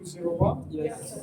201? Yes.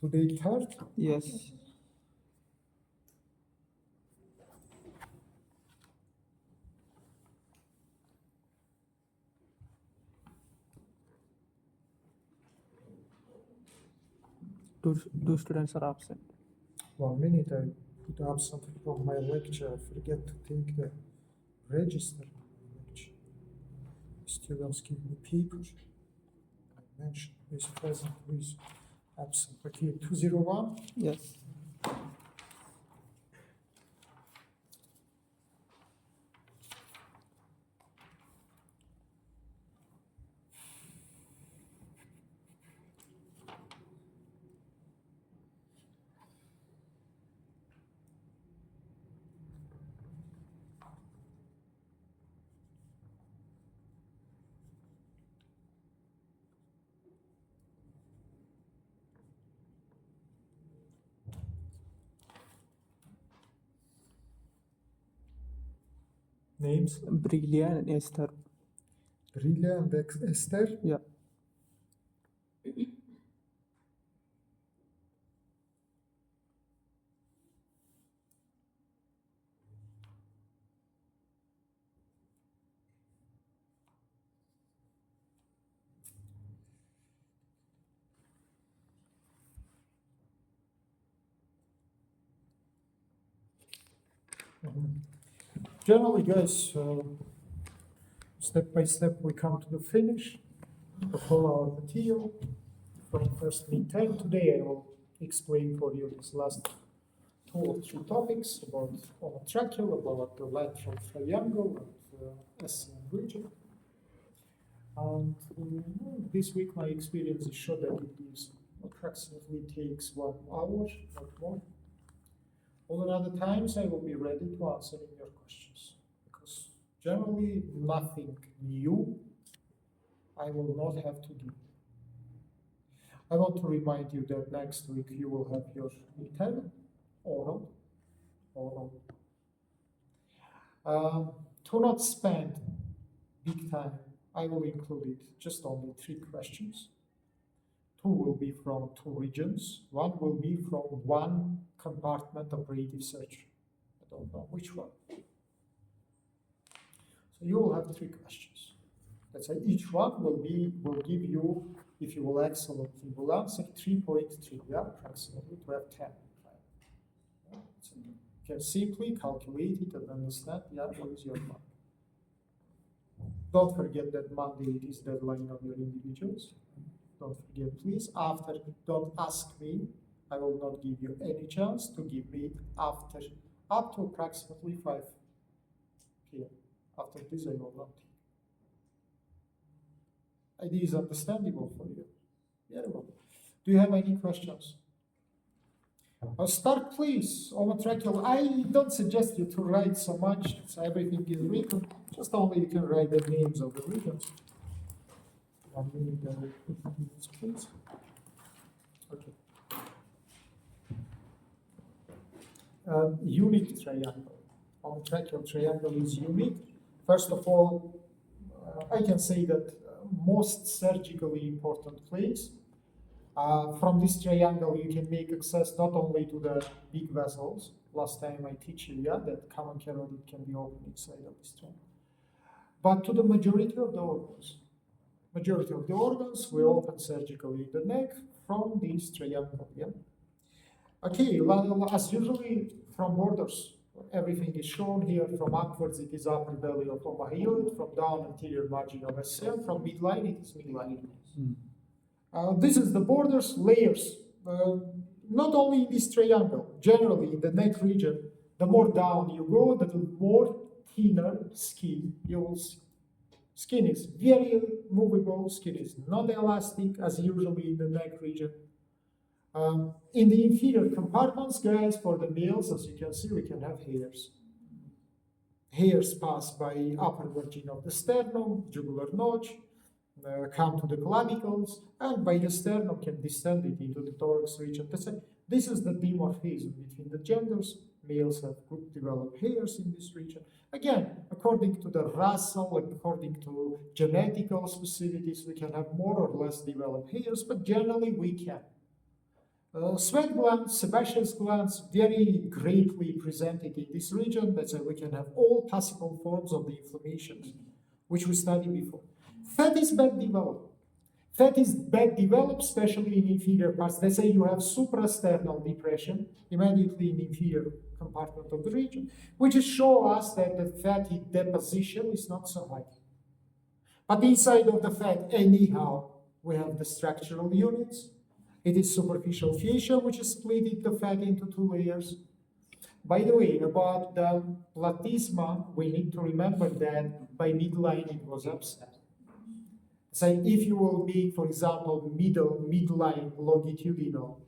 Today third? Yes. Two students are absent. 1 minute, I put absent from my lecture. I forget to take the register of my lecture. Students give me paper. I mentioned who is present, who is absent. Okay, 201? Yes. Names? Brilia and Esther. Rila and Esther? Yeah. Generally, guys, step by step we come to the finish of all our material from first midterm. Today I will explain for you this last 2 or 3 topics about omotracheal, about the lateral triangle, and SCM region. And this week my experiences show that it gives approximately takes 1 hour, not more. All other times I will be ready to answer your questions, because generally nothing new I will not have to do. I want to remind you that next week you will have your midterm, oral. To not spend big time, I will include it just only 3 questions. 2 will be from 2 regions. 1 will be from 1 compartment operative surgery. I don't know which one. So you will have 3 questions. Let's say each one will give you, if you will excellent, you will answer 3.3, yeah, approximately to have 10. Yeah, so you can simply calculate it and understand, yeah, what is your mark. Don't forget that Monday it is deadline of your individuals. Don't forget, please. After, don't ask me. I will not give you any chance to give me after, up to approximately 5 p.m. After this, I will not. Idea is understandable for you. Very well. Do you have any questions? Start, please. Omotracheal. I don't suggest you to write so much. So everything is written. Just only you can write the names of the regions. 1 minute, please. Okay. Unique triangle. Omotracheal triangle is unique. First of all, I can say that most surgically important place. From this triangle, you can make access not only to the big vessels. Last time I teach you, yeah, that common carotid can be opened inside of this triangle, but to the majority of the organs. Majority of the organs we open surgically the neck from this triangle. Yeah. Okay, as usually from borders, everything is shown here. From upwards, it is upper belly of omohyoid. From down, anterior margin of SCM. From midline, it is midline. This is the borders, layers. Not only in this triangle, generally in the neck region, the more down you go, the more thinner skin you will see. Skin is very movable, skin is not elastic as usually in the neck region. In the inferior compartments, guys, for the males, as you can see, we can have hairs. Hairs pass by upper margin of the sternum, jugular notch, come to the clavicles, and by the sternum can descend it into the thorax region. This is the dimorphism between the genders. Males have good developed hairs in this region. Again, according to the Russell, according to genetical specificities, we can have more or less developed hairs, but generally we can. Sweat glands, sebaceous glands, very greatly presented in this region. That's why we can have all possible forms of the inflammations, which we studied before. Fat is bad developed. Fat is bad developed, especially in inferior parts. Let's say you have suprasternal depression immediately in inferior compartment of the region, which is show us that the fatty deposition is not so high. But inside of the fat, anyhow, we have the structural units. It is superficial fascia, which is split the fat into two layers. By the way, about the platysma, we need to remember that by midline it was absent. So if you will make, for example, midline longitudinal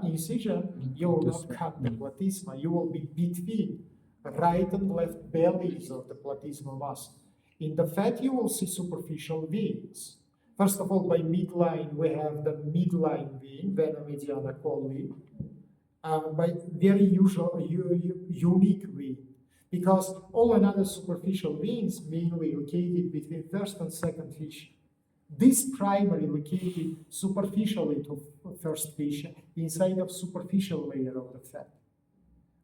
incision, you will not cut the platysma. You will be between right and left bellies of the platysmal muscle. In the fat, you will see superficial veins. First of all, by midline, we have the midline vein, vena mediana colli, by very unique vein, because all another superficial veins mainly located between first and second fascia. This primary located superficially to first fascia, inside of superficial layer of the fat.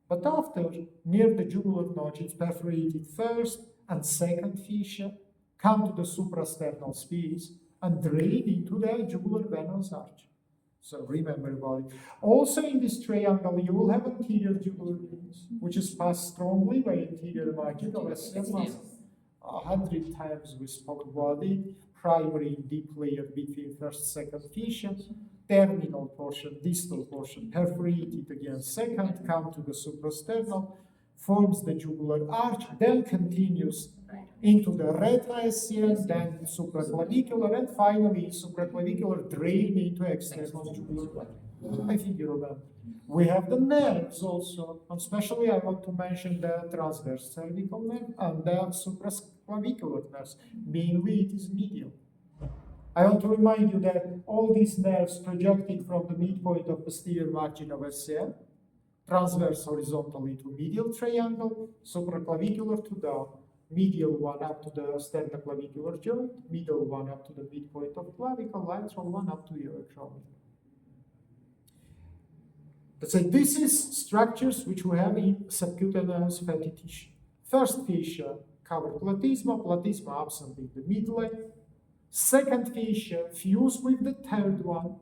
But after, near the jugular notch, it's perforated first and second fascia, come to the suprasternal space, and drain into the jugular venous arch. So remember about it. Also in this triangle, you will have anterior jugular veins, which is passed strongly by anterior margin of SCM muscle. 100 times we spoke about it. Primary deep layer between first, second fascia, terminal portion, distal portion, perforated again second, come to the suprasternal, forms the jugular arch, then continues into the retra-SCM, then supraclavicular, and finally supraclavicular drain into external jugular. I think you remember. We have the nerves also, and especially I want to mention the transverse cervical nerve and the supraclavicular nerves. Mainly it is medial. I want to remind you that all these nerves projected from the midpoint of posterior margin of SCM, transverse horizontally to medial triangle, supraclavicular to down, medial one up to the sternoclavicular joint, middle one up to the midpoint of clavicle, lateral one up to your acromion. Let's say this is structures which we have in subcutaneous fatty tissue. First fascia cover platysma, platysma absent in the midline. Second fascia fused with the third one,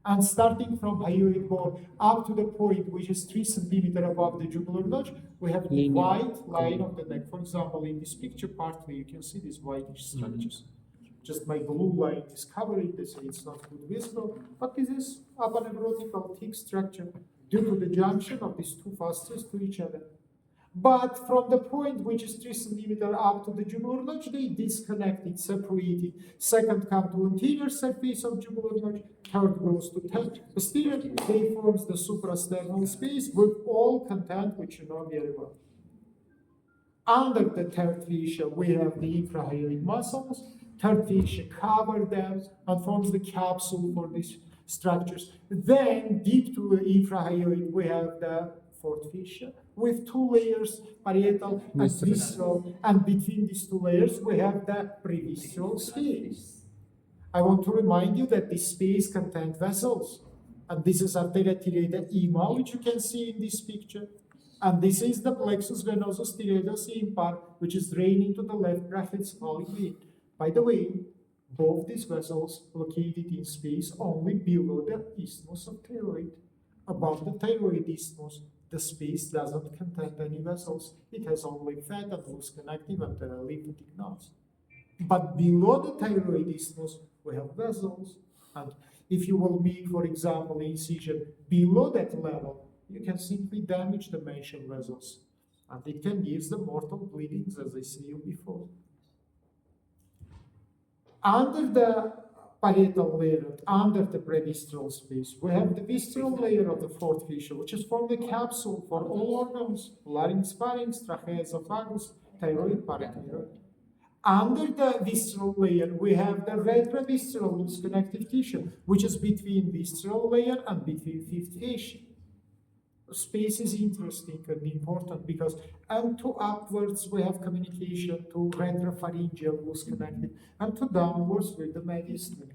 and starting from hyoid bone up to the point which is 3 centimeters above the jugular notch, we have the white line of the neck. For example, in this picture, partly you can see these whitish structures. Just my blue line is covering this, so it's not good visible, but this is aponeurotical thick structure due to the junction of these two fascias to each other. But from the point which is 3 centimeters up to the jugular notch, they disconnected, separated. Second come to anterior surface of jugular notch, third goes to posterior. They forms the suprasternal space with all content which you know very well. Under the third fascia, we have the infrahyoid muscles. Third fascia cover them and forms the capsule for these structures. Then, deep to the infrahyoid, we have the fourth fascia with 2 layers, parietal and visceral, and between these 2 layers, we have the previsceral space. I want to remind you that this space contains vessels, and this is arteria thyroid ema, which you can see in this picture. And this is the plexus venosus thyroides impar, which is draining to the left brachiocephalic vein. By the way, both these vessels located in space only below the isthmus of thyroid. Above the thyroid isthmus, the space doesn't contain any vessels. It has only fat and loose connective and lymphatic nodes. But below the thyroid isthmus, we have vessels. And if you will make, for example, incision below that level, you can simply damage the mentioned vessels. And it can give the mortal bleedings, as I said before. Under the parietal layer, under the previsceral space, we have the visceral layer of the fourth fissure, which is from the capsule for all organs, larynx, pharynx, trachea, esophagus, thyroid, parathyroid. Under the visceral layer, we have the retrovisceral loose connective tissue, which is between visceral layer and between fifth fascia. Space is interesting and important because and to upwards we have communication to retropharyngeal loose connective and to downwards with the mediastinum.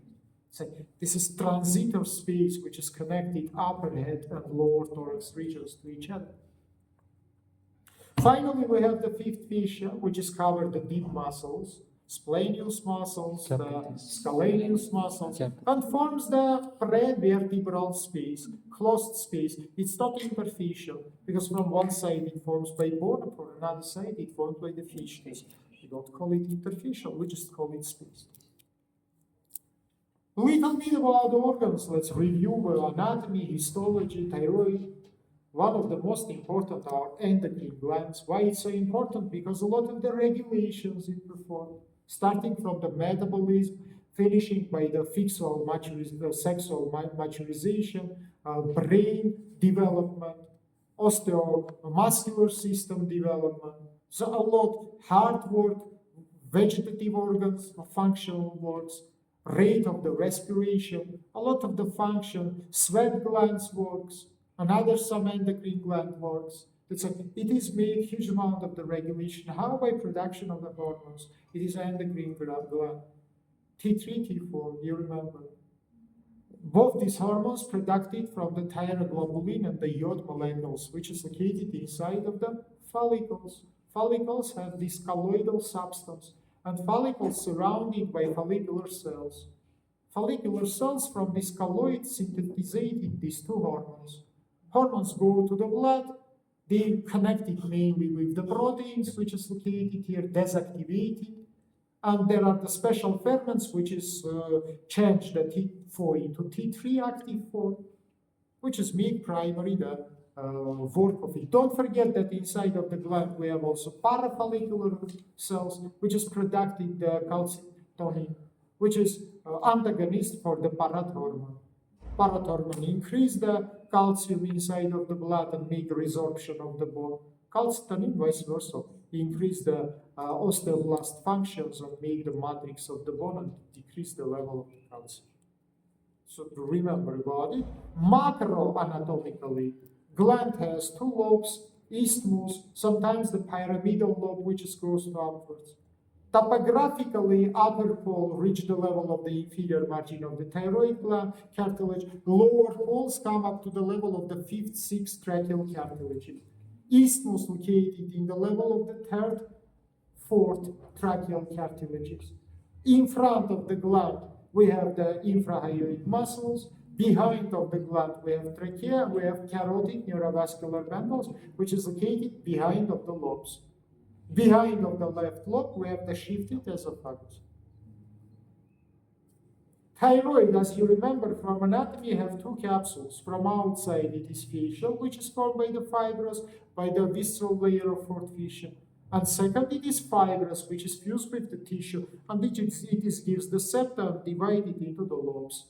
So this is transitor space which is connected upper head and lower thorax regions to each other. Finally, we have the fifth fascia, which is covered the deep muscles, splenius muscles, the scalenius muscles, and forms the prevertebral space, closed space. It's not interfacial because from one side it forms by bone, and from another side it forms by the fascias. We don't call it interfacial, we just call it space. A little bit about organs. Let's review anatomy, histology, thyroid. One of the most important are endocrine glands. Why it's so important? Because a lot of the regulations it performs, starting from the metabolism, finishing by the sexual maturization, brain development, osteomuscular system development. So a lot, heart work, vegetative organs, functional works, rate of the respiration, a lot of the function, sweat glands works, another some endocrine gland works. It is made huge amount of the regulation. How by production of the hormones? It is endocrine gland. T3, T4, you remember. Both these hormones produced from the thyroglobulin and the iode molecules, which is located inside of the follicles. Follicles have this colloidal substance, and follicles surrounded by follicular cells. Follicular cells from this colloid synthesizing these two hormones. Hormones go to the blood, they connect it mainly with the proteins, which is located here, desactivated. And there are the special ferments, which is change the T4 into T3 active form, which is make primary the work of it. Don't forget that inside of the gland we have also parafollicular cells, which is producing the calcitonin, which is antagonist for the parathormone. Parathormone increase the calcium inside of the blood and make resorption of the bone. Calcitonin, vice versa, increase the osteoblast functions and make the matrix of the bone and decrease the level of the calcium. So remember about it. Macroanatomically, gland has two lobes, isthmus, sometimes the pyramidal lobe, which is goes to upwards. Topographically, upper pole reach the level of the inferior margin of the thyroid gland cartilage. Lower poles come up to the level of the fifth, sixth tracheal cartilages. Isthmus located in the level of the third, fourth tracheal cartilages. In front of the gland, we have the infrahyoid muscles. Behind of the gland, we have trachea, we have carotid neurovascular bundles, which is located behind of the lobes. Behind of the left lobe, we have the shifted esophagus. Thyroid, as you remember from anatomy, have two capsules. From outside, it is facial, which is formed by the fibrous, by the visceral layer of fourth fascia. And second, it is fibrous, which is fused with the tissue, and it gives the septum divided into the lobes.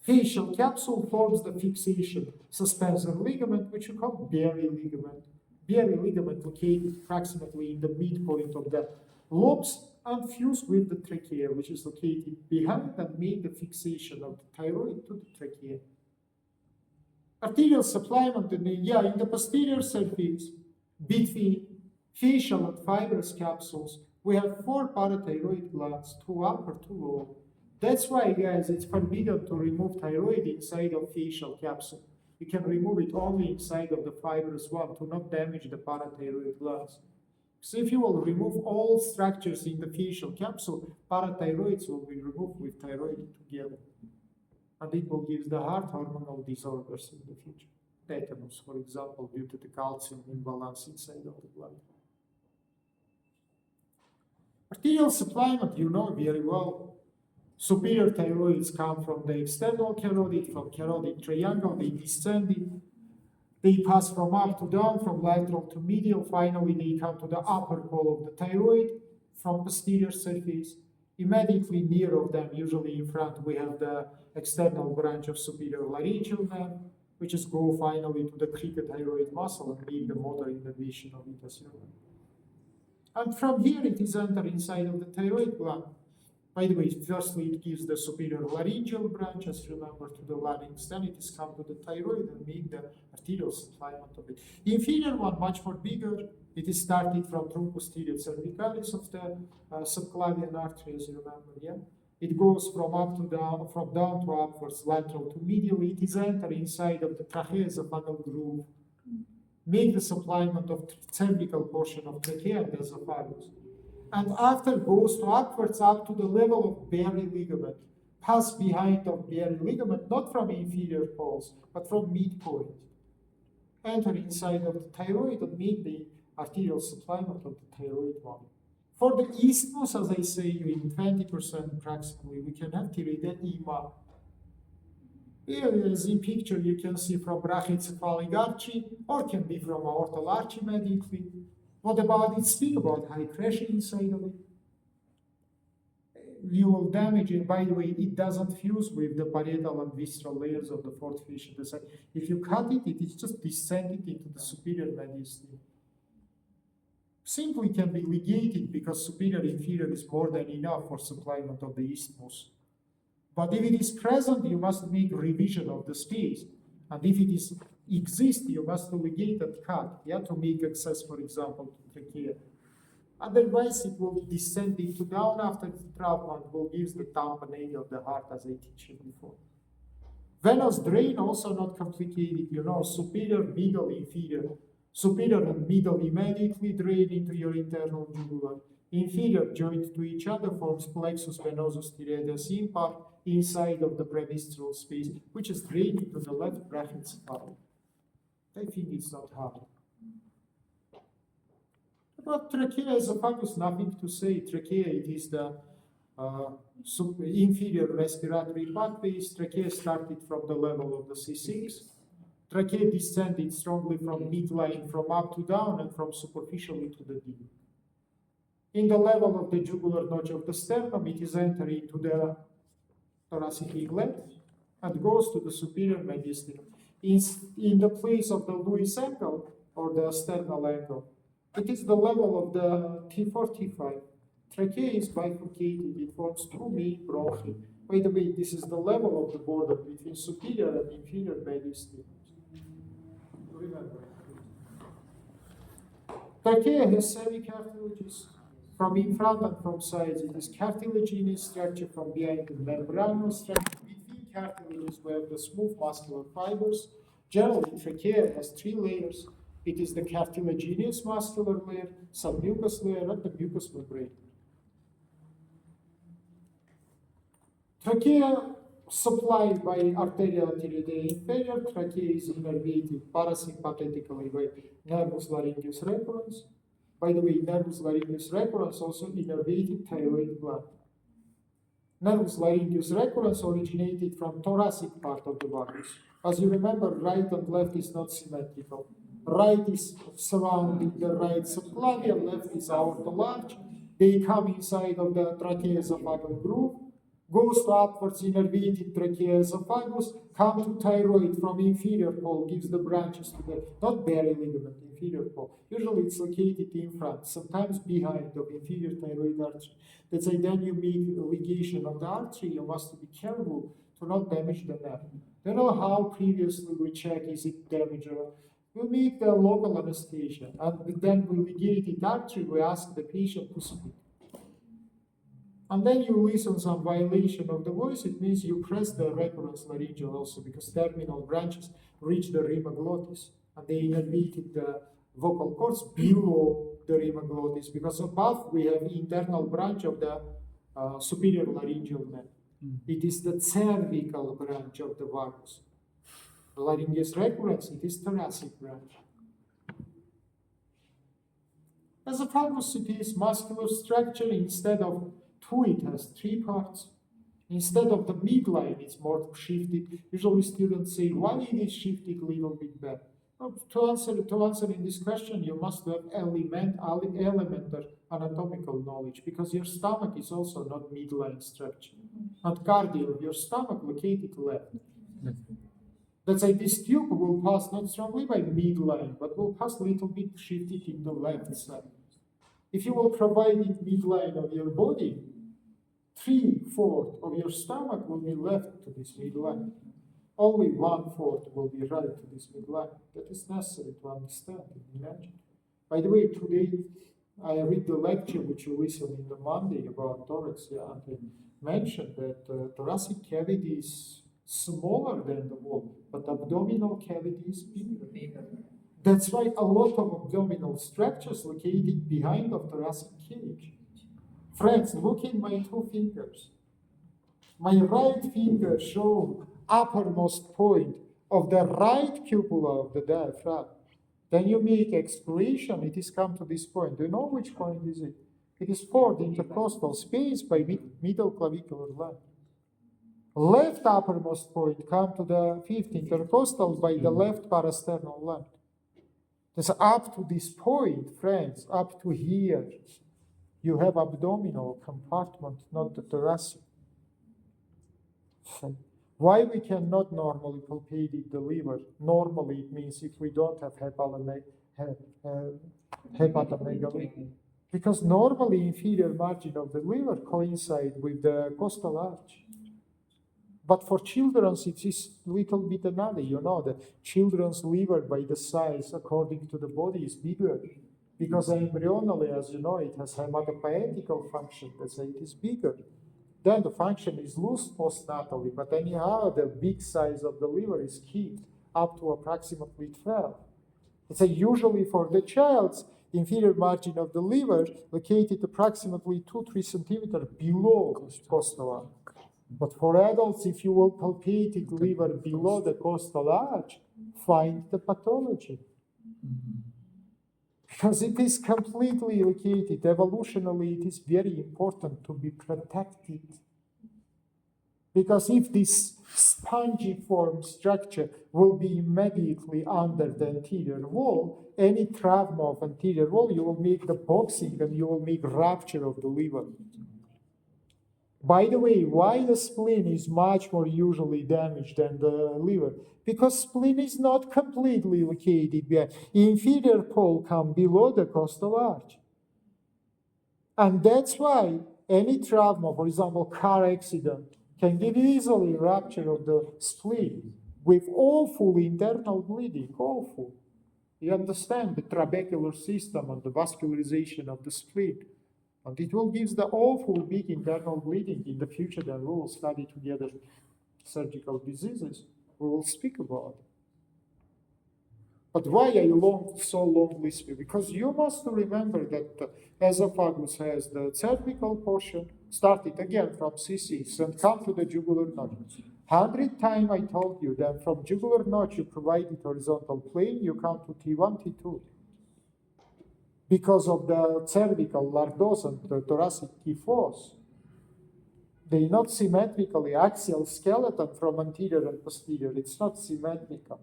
Facial capsule forms the fixation suspensor ligament, which we call berry ligament. Berry ligament located approximately in the midpoint of the lobes and fused with the trachea, which is located behind and make the fixation of the thyroid to the trachea. Arterial supplement in the posterior surface between facial and fibrous capsules, we have 4 parathyroid glands, 2 upper, 2 lower. That's why, guys, it's forbidden to remove thyroid inside of facial capsule. You can remove it only inside of the fibrous one to not damage the parathyroid glands. So if you will remove all structures in the facial capsule, parathyroids will be removed with thyroid together. And it will give the heart hormonal disorders in the future. Tetanus, for example, due to the calcium imbalance inside of the blood. Arterial supplement, you know very well. Superior thyroids come from the external carotid, from carotid triangle, they descend. They pass from up to down, from lateral to medial. Finally, they come to the upper pole of the thyroid from posterior surface. Immediately near of them, usually in front, we have the external branch of superior laryngeal nerve, which is go finally to the cricothyroid muscle and make the motor innervation of it as well. And from here, it is entered inside of the thyroid gland. By the way, firstly, it gives the superior laryngeal branch, as you remember, to the larynx. Then it is come to the thyroid and make the arterial supplement of it. The inferior one, much more bigger. It is started from true posterior cervicalis of the subclavian artery, as you remember, yeah? It goes from up to down, from down to upwards, lateral to medial. It is entered inside of the tracheoesophageal groove. Make the supplement of cervical portion of trachea and esophagus. And after goes to upwards up to the level of Berry ligament, pass behind of Berry ligament, not from inferior poles, but from midpoint. Enter inside of the thyroid and make the arterial supplement of the thyroid one. For the isthmus, as I say, in 20% approximately, we can have thyroidedema. Here, as in picture, you can see from brachycephalic artery, or can be from aortal arch immediately. What about it? Speak about high pressure inside of it. You will damage it. By the way, it doesn't fuse with the parietal and visceral layers of the fourth fascia. If you cut it, it is just descended into the superior mediastinum. Simply can be ligated because superior inferior is more than enough for supplement of the isthmus. But if it is present, you must make revision of the space. And if it is exists, you must ligate and cut, yeah, to make access, for example, to trachea. Otherwise, it will descend into down after the trauma and will give the tamponade of the heart, as I teach you before. Venous drain also not complicated, you know, superior, middle, inferior. Superior and middle immediately drain into your internal jugular. Inferior joint to each other forms plexus venosus thyroideus impar inside of the previsceral space, which is drained to the left brachycephalic. I think it's not hard. About trachea esophagus, nothing to say. Trachea, it is the inferior respiratory pathways. Trachea started from the level of the C6. Trachea descended strongly from midline, from up to down, and from superficially to the deep. In the level of the jugular notch of the sternum, it is entering to the thoracic inlet and goes to the superior mediastinum. In the place of the Lewis angle, or the sternal angle, it is the level of the T4, T5. Trachea is bifurcated, it forms two main bronchi. By the way, this is the level of the border between superior and inferior mediastinum. Remember. Trachea has semi-cartilages. From in front and from sides, it is cartilaginous structure. From behind, the membranous structure. Between cartilages, we have the smooth muscular fibers. Generally, trachea has three layers. It is the cartilaginous muscular layer, submucous layer, and the mucous membrane. Trachea supplied by arteria thyroideae inferior. Trachea is innervated parasympathetically by nervus laryngeus recurrens. By the way, nervus laryngeus recurrens also innervated thyroid gland. Nervus laryngeus recurrens originated from thoracic part of the vagus. As you remember, right and left is not symmetrical. Right is surrounding the right subclavian, left is aortal arch. They come inside of the tracheoesophageal groove, goes to upwards innervated tracheoesophagus, come to thyroid from inferior pole, gives the branches to the, not Berry ligament, inferior pole. Usually it's located in front, sometimes behind the inferior thyroid artery. That's why then you make ligation of the artery, you must be careful to not damage the nerve. You know how previously we check is it damaged or we make the local anesthesia, and then we ligate the artery, we ask the patient to speak. And then you listen some violation of the voice, it means you press the recurrence laryngeal also, because terminal branches reach the rima glottis, and they innervated the vocal cords below the rima glottis, because above we have internal branch of the superior laryngeal nerve. It is the cervical branch of the vagus. Laryngeus recurrens, it is thoracic branch. Esophagus, it is muscular structure. Instead of two, it has three parts. Instead of the midline, it's more shifted. Usually students say, why it is shifted a little bit back? To answer in this question, you must have elemental anatomical knowledge, because your stomach is also not midline structure, not cardio. Your stomach located left. Let's say this tube will pass not strongly by midline, but will pass a little bit shifted in the left side. If you will provide it midline of your body, 3/4 of your stomach will be left to this midline. Only 1/4 will be right to this midline. That is necessary to understand and imagine. By the way, today I read the lecture which you listened in the Monday about thorax, and I mentioned that thoracic cavity is smaller than the wall, but abdominal cavity is bigger. That's why a lot of abdominal structures located behind the thoracic cage. Friends, look at my 2 fingers. My right finger shows uppermost point of the right cupula of the diaphragm. Then you make expiration, it is come to this point. Do you know which point is it? It is 4th intercostal space by middle clavicular line. Left uppermost point come to the 5th intercostal by the left parasternal line. That's up to this point, friends, up to here. You have abdominal compartment, not the thoracic. Why we cannot normally palpate the liver? Normally it means if we don't have hepatomegaly. Because normally inferior margin of the liver coincide with the costal arch. But for children it is little bit another. You know, the children's liver by the size according to the body is bigger. Because embryonally, as you know, it has hematopoietical function, that's why it is bigger. Then the function is loose postnatally, but anyhow, the big size of the liver is kept up to approximately 12. It's usually for the child's inferior margin of the liver located approximately 2-3 centimeters below costal arch. But for adults, if you will palpate the liver below the costal arch, find the pathology. Because it is completely located. Evolutionally, it is very important to be protected. Because if this spongiform structure will be immediately under the anterior wall, any trauma of anterior wall, you will make the boxing and you will make rupture of the liver. By the way, why the spleen is much more usually damaged than the liver? Because spleen is not completely located behind. Inferior pole comes below the costal arch. And that's why any trauma, for example, car accident, can give easily rupture of the spleen with awful internal bleeding, awful. You understand the trabecular system and the vascularization of the spleen. And it will give the awful big internal bleeding in the future. Then we will study together surgical diseases. We will speak about it. But why I so long list? Because you must remember that the esophagus has the cervical portion, started again from C6 and come to the jugular notch. 100 times I told you that from jugular notch you provided horizontal plane, you come to T1, T2. Because of the cervical lordosis and the thoracic kyphos, they not symmetrically axial skeleton from anterior and posterior. It's not symmetrical.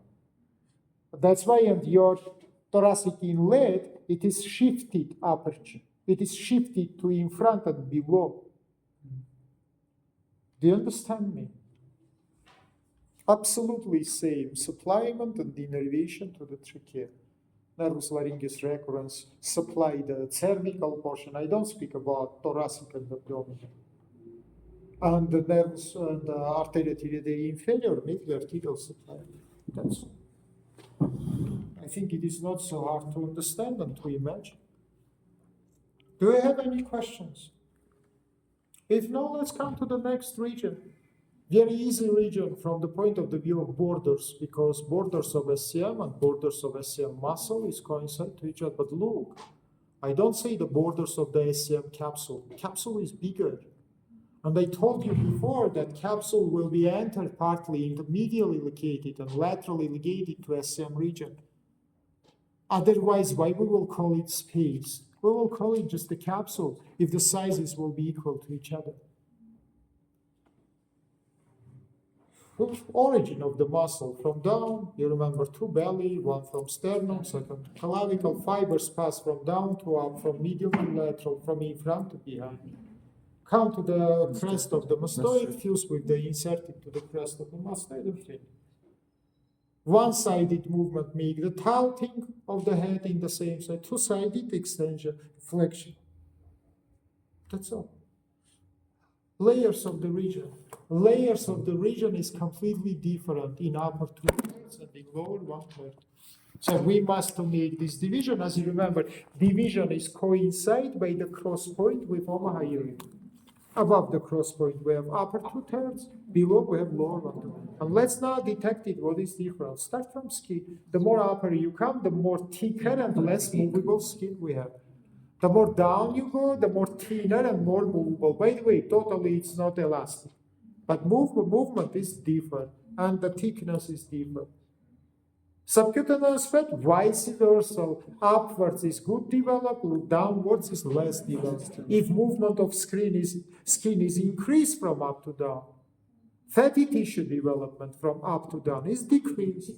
That's why in your thoracic inlet, it is shifted aperture. It is shifted to in front and below. Do you understand me? Absolutely same. Supplement and innervation to the trachea. Nervus laryngeus recurrens supply the cervical portion. I don't speak about thoracic and abdominal. And the nervus and the arteria tibiae inferior medial arterial supply. That's all. I think it is not so hard to understand and to imagine. Do you have any questions? If no, let's come to the next region. Very easy region from the point of the view of borders, because borders of SCM and borders of SCM muscle is coincide to each other. But look, I don't say the borders of the SCM capsule. Capsule is bigger. And I told you before that capsule will be entered partly into medially located and laterally ligated to SCM region. Otherwise, why we will call it space? We will call it just the capsule if the sizes will be equal to each other. origin of the muscle. From down, you remember to belly, one from sternum, second to clavicle. Fibers pass from down to up, from medial to lateral, from in front to behind. Come to the crest of the mastoid, fuse with the inserted to the crest of the mastoid, and finish. One-sided movement make the tilting of the head in the same side. Two-sided extension, flexion. That's all. Layers of the region. Layers of the region is completely different in upper 2/3 and in lower 1/3. So we must make this division. As you remember, division is coincide by the cross point with Omaha area. Above the cross point, we have upper 2/3. Below, we have lower 1/3. And let's now detect it. What is different? Start from skin. The more upper you come, the more thicker and less movable skin we have. The more down you go, the more thinner and more movable. By the way, totally it's not elastic. But movement is different, and the thickness is different. Subcutaneous fat, vice versa. Upwards is good developed, downwards is less developed. If movement of skin is increased from up to down, fatty tissue development from up to down is decreased.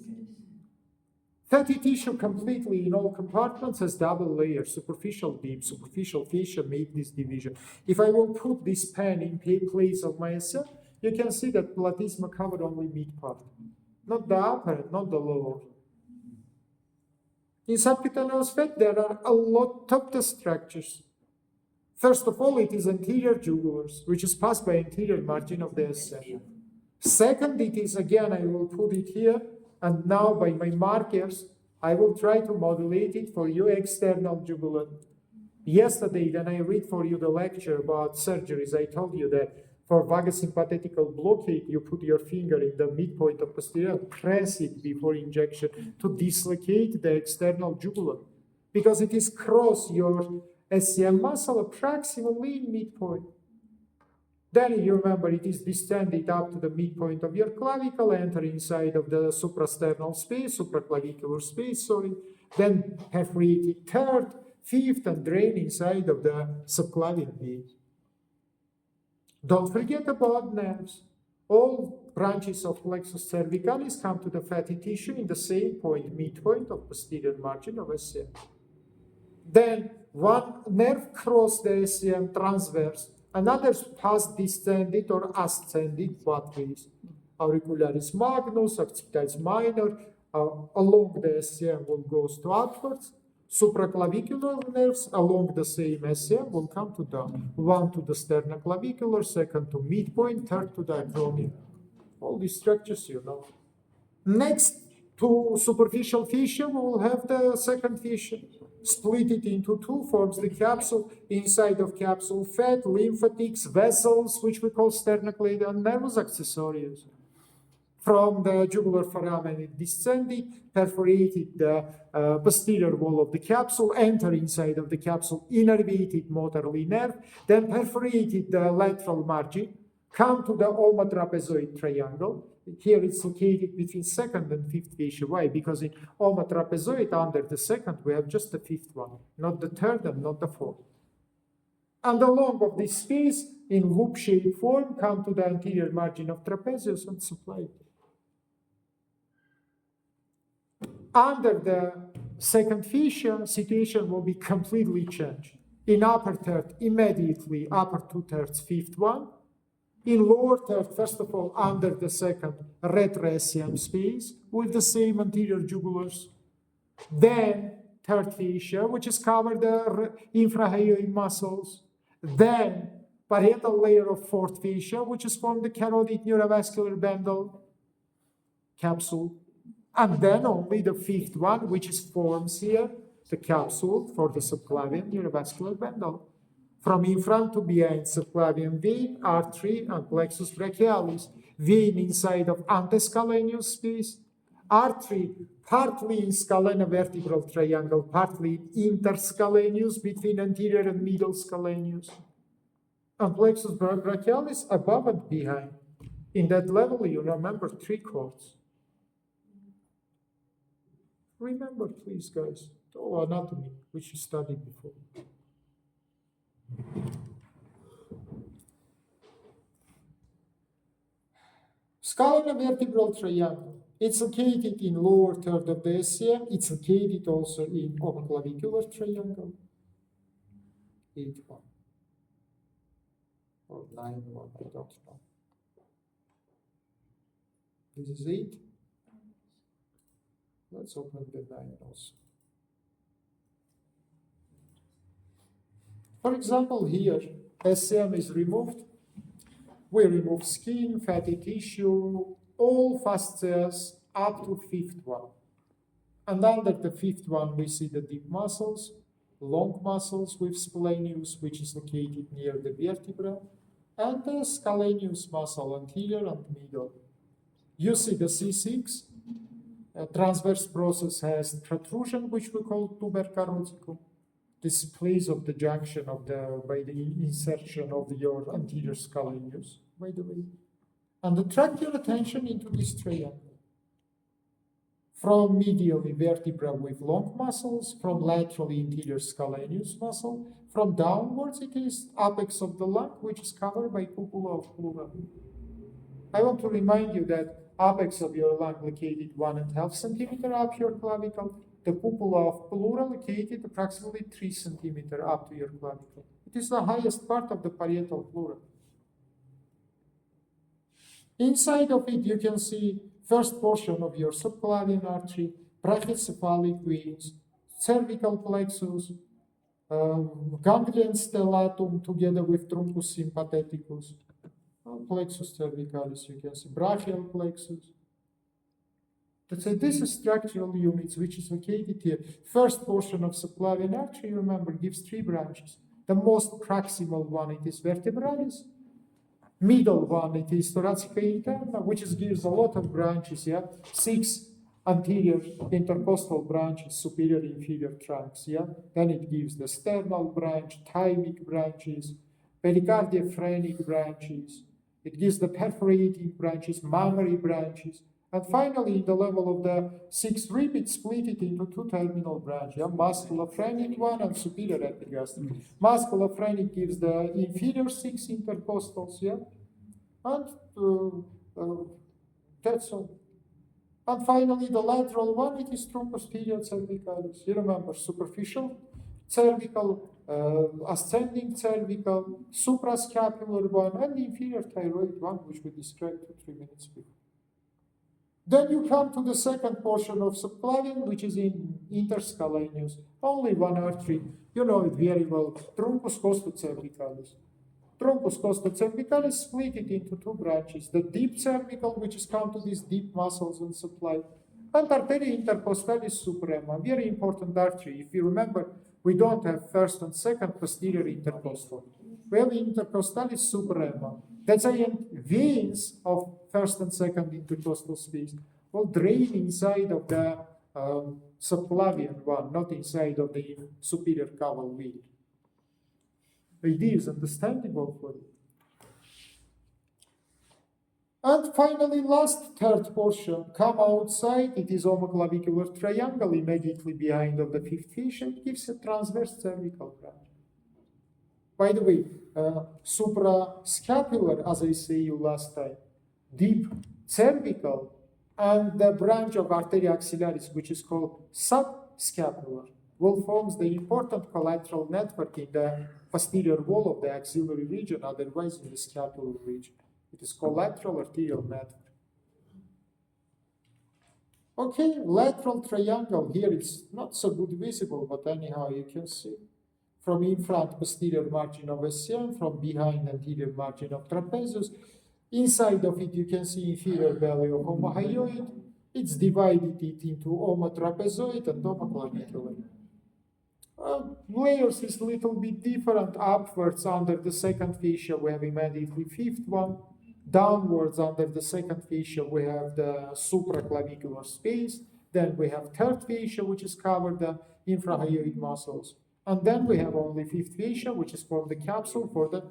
Fatty tissue completely in all compartments has double layers, superficial, deep, superficial fascia make this division. If I will put this pen in place of my SM, you can see that platysma covered only mid part, not the upper, not the lower. In subcutaneous fat, there are a lot of the structures. First of all, it is anterior jugulars, which is passed by anterior margin of the SM. Second, it is, again, I will put it here, and now by my markers, I will try to modulate it for you, external jugular. Yesterday, when I read for you the lecture about surgeries, I told you that for vagosympathetical blockade, you put your finger in the midpoint of posterior, press it before injection to dislocate the external jugular, because it is cross your SCM muscle approximately in midpoint. Then you remember it is distended up to the midpoint of your clavicle, enter inside of the suprasternal space, supraclavicular space, then perforated third, fifth, and drain inside of the subclavian vein. Don't forget about nerves. All branches of plexus cervicalis come to the fatty tissue in the same point, midpoint of posterior margin of SCM. Then one nerve cross the SCM transverse, another pass distended or ascended pathways. Auricularis magnus, occipitalis minor, along the SCM will goes to upwards. Supraclavicular nerves along the same SCM will come to down. One to the sternoclavicular, second to midpoint, third to the acromion. All these structures you know. Next to superficial fascia, we will have the second fascia. Split it into two, forms the capsule. Inside of capsule, fat, lymphatics, vessels, which we call sternocleidomastoid, and nervous accessories. From the jugular foramen, it descended, perforated the posterior wall of the capsule, entered inside of the capsule, innervated motorly nerve, then perforated the lateral margin, come to the omotrapezoid triangle. Here it's located between second and fifth fascia. Why? Because in omotrapezoid, under the second, we have just the fifth one, not the third and not the fourth. And along of this space, in loop-shaped form, come to the anterior margin of trapezius and supply it. Under the second fascia, situation will be completely changed. In upper third, immediately upper 2/3, fifth one. In lower third, first of all, under the second, retroscm space with the same anterior jugulars. Then third fascia, which is covered the infrahyoid muscles. Then parietal layer of fourth fascia, which is formed the carotid neurovascular bundle capsule. And then only the fifth one, which is forms here, the capsule for the subclavian neurovascular bundle. From in front to behind, subclavian vein, artery, and plexus brachialis. Vein inside of antescaleneus space. Artery partly in scalenovertebral triangle, partly in interscaleneus between anterior and middle scaleneus. And plexus brachialis above and behind. In that level, you remember three chords. Remember, please, guys, all anatomy, which you studied before. Scalenovertebral triangle. It's located in lower third of the SCM. It's located also in omoclavicular triangle. 8-1 or 9-1, I don't know. This is 8. Let's open the 9 also. For example, here, SCM is removed. We remove skin, fatty tissue, all fascias up to 5th one. And under the 5th one, we see the deep muscles, long muscles with splenius, which is located near the vertebra, and the scalenus muscle, anterior and middle. You see the C6, transverse process has protrusion, which we call tuber caroticum. This place of the junction of by the insertion of your anterior scalenus, by the way. And attract your attention into this triangle. From medially vertebra with long muscles, from laterally interior scalenus muscle, from downwards it is apex of the lung, which is covered by cupula of pleura. I want to remind you that apex of your lung located 1.5 centimeter up your clavicle, the cupula of pleura located approximately 3 centimeter up to your clavicle. It is the highest part of the parietal pleura. Inside of it, you can see first portion of your subclavian artery, brachycephalic veins, cervical plexus, ganglion stellatum together with truncus sympatheticus, plexus cervicalis, you can see brachial plexus. This is structural units which is located here. First portion of subclavian artery, remember, gives 3 branches. The most proximal one, it is vertebralis. Middle one, it is thoracica interna, which gives a lot of branches, 6 anterior intercostal branches, superior inferior trunks, Then it gives the sternal branch, thymic branches, pericardiophrenic branches. It gives the perforating branches, mammary branches. And finally, in the level of the 6th rib, it split it into 2 terminal branches, musculophrenic one and superior epigastric. Musculophrenic gives the inferior 6 intercostals, and that's all. And finally, the lateral one, it is posterior cervicalis. You remember, superficial cervical, ascending cervical, suprascapular one, and the inferior thyroid one, which we described 2-3 minutes before. Then you come to the second portion of subclavian, which is in interscaleneus. Only one artery. You know it very well. Truncus costocervicalis. Truncus costocervicalis split it into 2 branches. The deep cervical, which is come to these deep muscles and supply, and arteria intercostalis suprema. Very important artery. If you remember, we don't have first and second posterior intercostal. We have intercostalis suprema. That's why veins of first and second intercostal space will drain inside of the subclavian one, not inside of the superior caval vein. The idea is understandable for you. And finally, last third portion, come outside, it is omoclavicular triangle immediately behind of the 5th fascia. It gives a transverse cervical branch. By the way, suprascapular, as I say you last time, deep cervical, and the branch of arteria axillaris, which is called subscapular, will form the important collateral network in the posterior wall of the axillary region, otherwise in the scapular region. It is collateral arterial network. Okay, lateral triangle here is not so good visible, but anyhow you can see. From in front, posterior margin of SCM, from behind, anterior margin of trapezius. Inside of it, you can see inferior belly of omohyoid. It's divided it into omotrapezoid and omoclavicular. Layers is a little bit different. Upwards under the second fascia, we have immediately 5th one. Downwards under the second fascia, we have the supraclavicular space. Then we have 3rd fascia, which is covered the infrahyoid muscles. And then we have only 5th fascia, which is called the capsule for the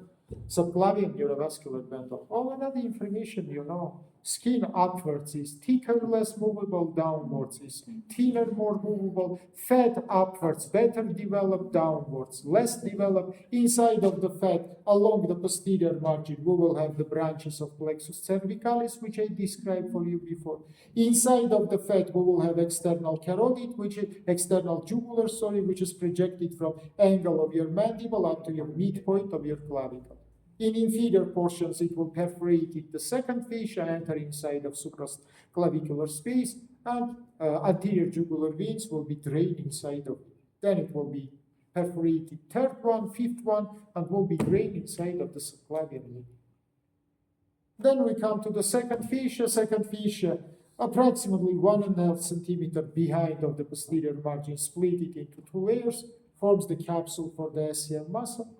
subclavian neurovascular bundle. All another information you know. Skin upwards is thicker, less movable, downwards is thinner, more movable. Fat upwards, better developed, downwards, less developed. Inside of the fat, along the posterior margin, we will have the branches of plexus cervicalis, which I described for you before. Inside of the fat, we will have external carotid, which is external jugular, which is projected from angle of your mandible up to your midpoint of your clavicle. In inferior portions, it will perforate the second fascia, enter inside of supraclavicular space, and anterior jugular veins will be drained inside of it. Then it will be perforated third one, fifth one, and will be drained inside of the subclavian vein. Then we come to the second fascia, approximately 1.5 centimeter behind of the posterior margin, split it into two layers, forms the capsule for the SCM muscle.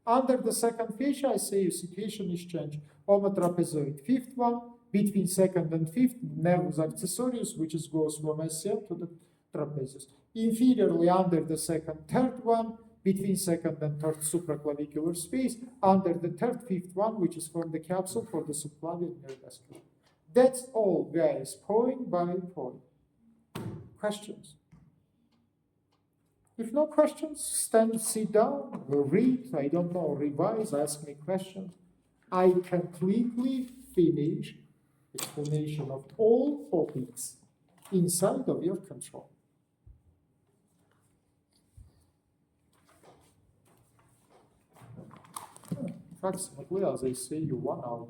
Under the second fascia, I say situation is changed. Omotrapezoid, fifth one, between second and fifth, nervus accessorius, which goes from SCM to the trapezius. Inferiorly, under the second, third one, between second and third supraclavicular space, under the third, fifth one, which is from the capsule for the subclavian neurovascular. That's all, guys, point by point. Questions? If no questions, stand, sit down, read, I don't know, revise, ask me questions. I completely finish explanation of all topics inside of your control. Approximately, as I say, you 1 hour.